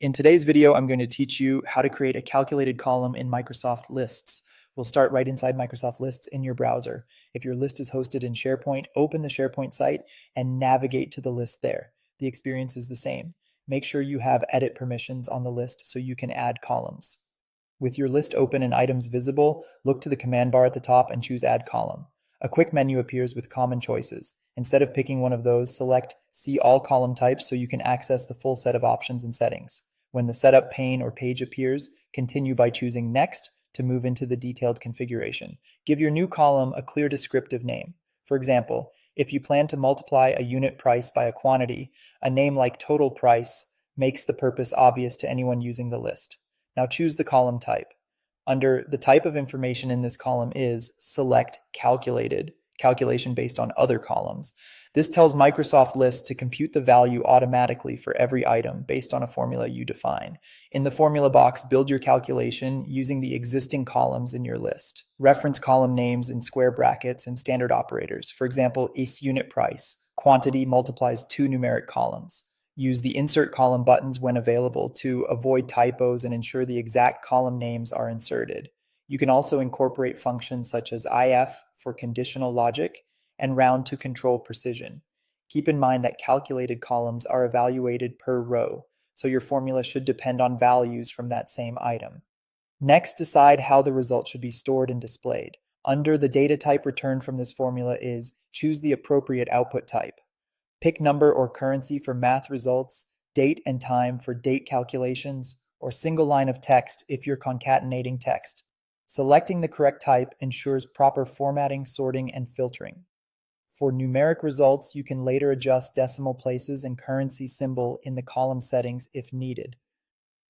In today's video, I'm going to teach you how to create a calculated column in Microsoft Lists. We'll start right inside Microsoft Lists in your browser. If your list is hosted in SharePoint, open the SharePoint site and navigate to the list there. The experience is the same. Make sure you have edit permissions on the list so you can add columns. With your list open and items visible, look to the command bar at the top and choose Add Column. A quick menu appears with common choices. Instead of picking one of those, select See All Column Types so you can access the full set of options and settings. When the setup pane or page appears, continue by choosing Next to move into the detailed configuration. Give your new column a clear descriptive name. For example, if you plan to multiply a unit price by a quantity, a name like total price makes the purpose obvious to anyone using the list. Now choose the column type. Under the type of information in this column is, select Calculated, calculation based on other columns. This tells Microsoft Lists to compute the value automatically for every item based on a formula you define. In the formula box, build your calculation using the existing columns in your list. Reference column names in square brackets and standard operators. For example, is unit price. Quantity multiplies two numeric columns. Use the Insert Column buttons when available to avoid typos and ensure the exact column names are inserted. You can also incorporate functions such as if for conditional logic and round to control precision. Keep in mind that calculated columns are evaluated per row, so your formula should depend on values from that same item. Next, decide how the result should be stored and displayed. Under the data type returned from this formula is, choose the appropriate output type. Pick number or currency for math results, date and time for date calculations, or single line of text if you're concatenating text. Selecting the correct type ensures proper formatting, sorting, and filtering. For numeric results, you can later adjust decimal places and currency symbol in the column settings if needed.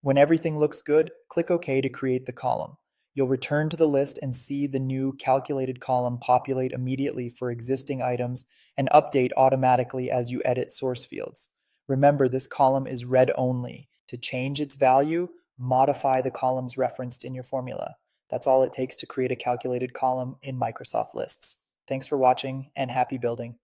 When everything looks good, click OK to create the column. You'll return to the list and see the new calculated column populate immediately for existing items and update automatically as you edit source fields. Remember, this column is read only. To change its value, modify the columns referenced in your formula. That's all it takes to create a calculated column in Microsoft Lists. Thanks for watching and happy building.